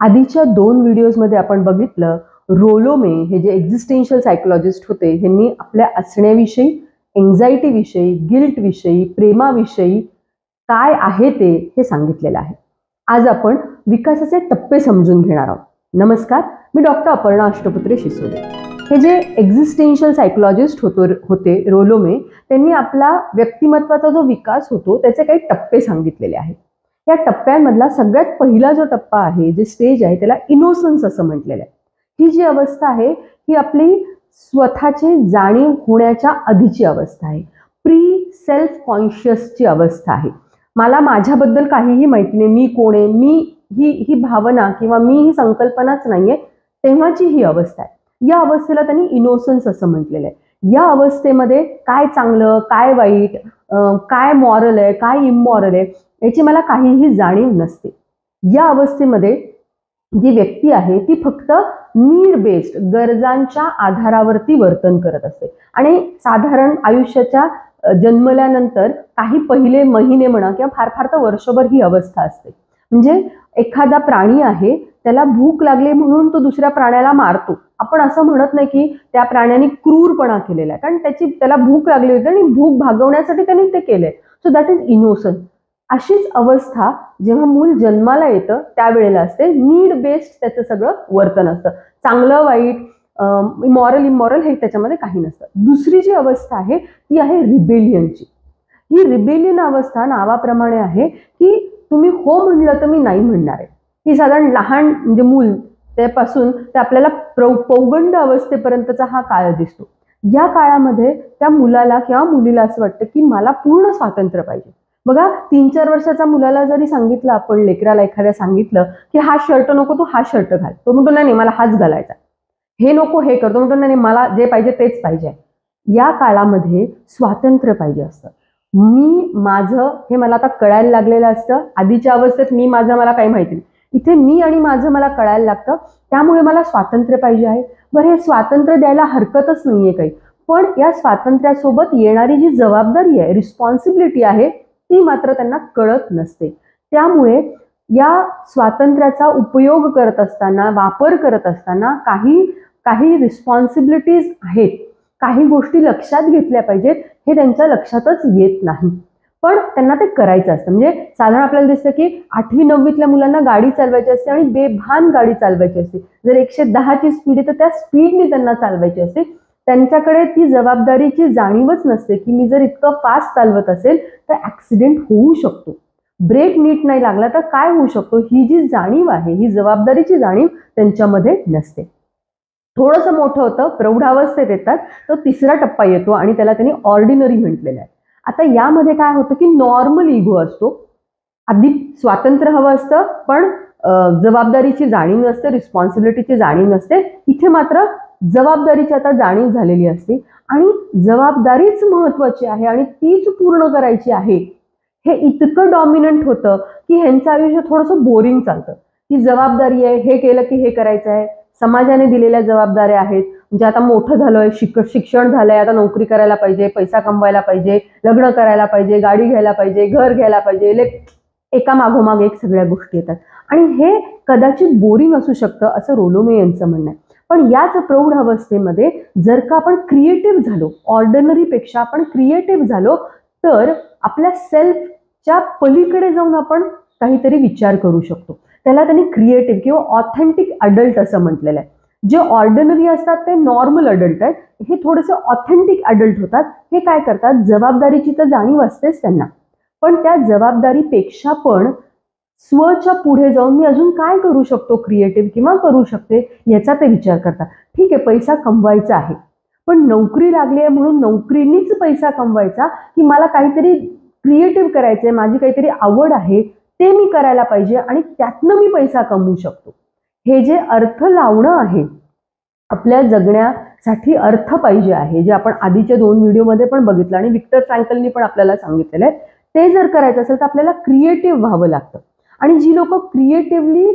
आधीच्या 2 व्हिडिओजमध्ये आपण बघितलं, रोलोमे हे जे एक्झिस्टेन्शियल सायकोलॉजिस्ट होते, ह्यांनी आपल्या असण्याविषयी, एन्झायटीविषयी, गिल्टविषयी, प्रेमाविषयी काय आहे ते हे सांगितलेलं आहे. आज आपण विकासाचे टप्पे समजून घेणार आहोत. नमस्कार, मी डॉक्टर अपर्णा अष्टपुत्रे शिसोदे. हे जे एक्झिस्टेन्शियल सायकोलॉजिस्ट होते रोलोमे, त्यांनी आपला व्यक्तिमत्वाचा जो विकास होतो त्याचे काही टप्पे सांगितलेले आहेत. या टप्प्यांमधला सगळ्यात पहिला जो टप्पा आहे, जे स्टेज आहे, त्याला इनोसन्स असं म्हटलेलं आहे. ही जी अवस्था आहे ही आपली स्वतःची जाणीव होण्याच्या आधीची अवस्था आहे. प्री सेल्फ कॉन्शियसची अवस्था आहे. मला माझ्याबद्दल काहीही माहिती नाही, मी कोण आहे, मी ही भावना किंवा मी ही संकल्पनाच नाहीये, तेव्हाची ही अवस्था आहे. या अवस्थेला त्यांनी इनोसन्स असं म्हटलेलं आहे. या अवस्थेमध्ये काय चांगलं, काय वाईट, काय मॉरल आहे, काय इमॉरल आहे, याची मला काहीही जाणीव नसते. या अवस्थेमध्ये जी व्यक्ती आहे ती फक्त नीड बेस्ड, गरजांच्या आधारावरती वर्तन करत असते. आणि साधारण आयुष्याच्या जन्मल्यानंतर काही पहिले महिने म्हणा किंवा फार फार तर वर्षभर ही अवस्था असते. म्हणजे एखादा प्राणी आहे, त्याला भूक लागली म्हणून तो दुसऱ्या प्राण्याला मारतो. आपण असं म्हणत नाही की त्या प्राण्याने क्रूरपणा केलेला आहे, कारण त्याला भूक लागली होती आणि भूक भागवण्यासाठी त्यांनी ते केलंय. So that is innocence. अशीच अवस्था जेव्हा मूल जन्माला येतं त्यावेळेला असते. नीड बेस्ड त्याचं सगळं वर्तन असतं. चांगलं वाईट, मॉरल इमॉरल हे त्याच्यामध्ये काही नसतं. दुसरी जी अवस्था आहे ती आहे रिबेलियनची. ही रिबेलियन अवस्था नावाप्रमाणे आहे की तुम्ही हो म्हणलं तर मी नाही म्हणणार आहे. ही साधारण लहान म्हणजे मूल त्यापासून ते आपल्याला पौगंड अवस्थेपर्यंतचा हा काळ दिसतो. या काळामध्ये त्या मुलाला किंवा मुलीला असं वाटतं की मला पूर्ण स्वातंत्र्य पाहिजे. बघा, 3-4 वर्षाचा मुलाला जरी सांगितलं, आपण लेकराला एखाद्या सांगितलं की हा शर्ट नको, तू हा शर्ट घाल, तो म्हणतो नाही मला हाच घालायचा. हे नको हे करतो, म्हणतो नाही मला जे पाहिजे तेच पाहिजे. या काळामध्ये स्वातंत्र्य पाहिजे असतं. मी माझं हे मला आता कळायला लागलेलं असतं. आधीच्या अवस्थेत मी माझं मला काही माहिती नाही. इथे मी आणि माझं मला कळायला लागतं, त्यामुळे मला स्वातंत्र्य पाहिजे आहे. बरं, हे स्वातंत्र्य द्यायला हरकतच नाहीये काही, पण या स्वातंत्र्यासोबत येणारी जी जबाबदारी आहे, रिस्पॉन्सिबिलिटी आहे, ती मात्र त्यांना कळत नसते. त्यामुळे या स्वातंत्र्याचा उपयोग करत असताना, वापर करत असताना काही रिस्पॉन्सिबिलिटीज आहेत, काही गोष्टी लक्षात घेतल्या पाहिजेत, हे त्यांच्या लक्षातच येत नाही. पण त्यांना ते करायचं असतं. म्हणजे साधारण आपल्याला दिसतं की 8वी-9वीतल्या मुलांना गाडी चालवायची असते आणि बेभान गाडी चालवायची असते. जर 110ची स्पीड आहे तर त्या स्पीडने त्यांना चालवायची असते. त्यांच्याकडे ती जबाबदारीची जाणीवच नसते की मी जर इतकं फास्ट चालवत असेल तर ऍक्सिडेंट होऊ शकतो, ब्रेक नीट नाही लागला तर काय होऊ शकतो, ही जी जाणीव आहे, ही जबाबदारीची जाणीव त्यांच्यामध्ये नसते. थोडंसं मोठं होतं, प्रौढावस्थेत येतात, तो तिसरा टप्पा येतो आणि त्याला त्यांनी ऑर्डिनरी म्हटलेलं आहे. आता यामध्ये काय होतं की नॉर्मल इगो असतो. आधी स्वातंत्र्य हवं असतं, पण जबाबदारीची जाणीव नसते, रिस्पॉन्सिबिलिटीची जाणीव नसते. इथे मात्र जबाबदारीची आता जाणीव झालेली असते आणि जबाबदारीच महत्वाची आहे आणि तीच पूर्ण करायची आहे. हे इतकं डॉमिनंट होतं की ह्यांचं आयुष्य थोडंसं बोरिंग चालतं. ही जबाबदारी आहे, हे केलं की हे करायचं आहे, समाजाने दिलेल्या जबाबदाऱ्या आहेत. म्हणजे आता मोठं झालोय, शिक्षण झालंय, आता नोकरी करायला पाहिजे, पैसा कमवायला पाहिजे, लग्न करायला पाहिजे, गाडी घ्यायला पाहिजे, घर घ्यायला पाहिजे, एका मागोमाग एक सगळ्या गोष्टी येतात. आणि हे कदाचित बोरिंग असू शकतं असं रोलोमे यांचं म्हणणं आहे. पण याच प्रौढ अवस्थेमध्ये जर का आपण क्रिएटिव्ह झालो, ऑर्डिनरीपेक्षा आपण क्रिएटिव्ह झालो, तर आपल्या सेल्फच्या पलीकडे जाऊन आपण काहीतरी विचार करू शकतो. त्याला त्यांनी क्रिएटिव्ह किंवा ऑथेंटिक अडल्ट असं म्हटलेलं आहे. जे ऑर्डिनरी असतात ते नॉर्मल अडल्ट आहेत, हे थोडेसे ऑथेंटिक अडल्ट होतात. हे काय करतात, जबाबदारीची तर जाणीव असतेच त्यांना, पण त्या जबाबदारीपेक्षा पण स्वच्या पुढे जाऊन मी अजून काय करू शकतो क्रिएटिव्ह किंवा करू शकते याचा ते विचार करतात. ठीक आहे, पैसा कमवायचा आहे, पण नोकरी लागली आहे म्हणून नोकरीनीच पैसा कमवायचा की मला काहीतरी क्रिएटिव्ह करायचंय, माझी काहीतरी आवड आहे, ते मी करायला पाहिजे आणि त्यातनं मी पैसा कमवू शकतो. हे जे अर्थ लावणं आहे, आपल्या जगण्यासाठी अर्थ पाहिजे आहे, जे आपण आधीच्या 2 व्हिडिओमध्ये पण बघितलं आणि विक्टर फ्रँकलनी पण आपल्याला सांगितलेलं आहे, ते जर करायचं असेल तर आपल्याला क्रिएटिव्ह व्हावं लागतं. आणि जी लोक क्रिएटिव्हली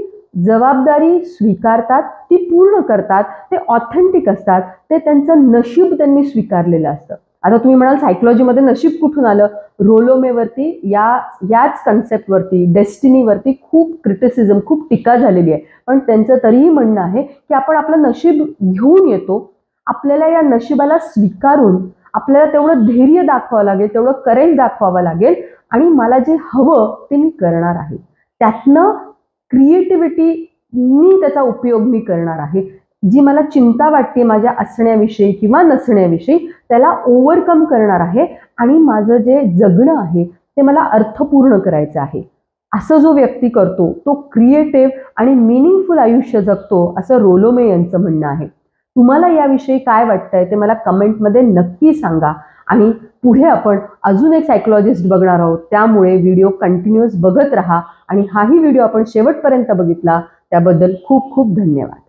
जबाबदारी स्वीकारतात, ती पूर्ण करतात, ते ऑथेंटिक असतात, ते त्यांचं नशीब त्यांनी स्वीकारलेलं असतं. आता तुम्ही म्हणाल सायकोलॉजीमध्ये नशीब कुठून आलं? रोलोमेवरती याच कन्सेप्टवरती, डेस्टिनीवरती खूप क्रिटिसिझम, खूप टीका झालेली आहे. पण त्यांचं तरीही म्हणणं आहे की आपण आपलं नशीब घेऊन येतो, आपल्याला या नशिबाला स्वीकारून आपल्याला तेवढं धैर्य दाखवावं लागेल, तेवढं करेज दाखवावं लागेल आणि मला जे हवं ते मी करणार आहे. त्यातनं क्रिएटिव्हिटीनी त्याचा उपयोग मी करणार आहे. जी मला चिंता वाटते माझ्या असण्याविषयी किंवा नसण्याविषयी त्याला ओव्हरकम करणार आहे आणि माझं जे जगणं आहे ते मला अर्थपूर्ण करायचं आहे. असं जो व्यक्ती करतो तो क्रिएटिव्ह आणि मिनिंगफुल आयुष्य जगतो, असं रोलोमे यांचं म्हणणं आहे. तुम्हाला याविषयी काय वाटतंय ते मला कमेंटमध्ये नक्की सांगा. आणि पुढे आपण अजून एक सायकोलॉजिस्ट बघणार आहोत, त्यामुळे व्हिडिओ कंटिन्युअस बघत राहा. आणि हाही व्हिडिओ आपण शेवटपर्यंत बघितला त्याबद्दल खूप खूप धन्यवाद.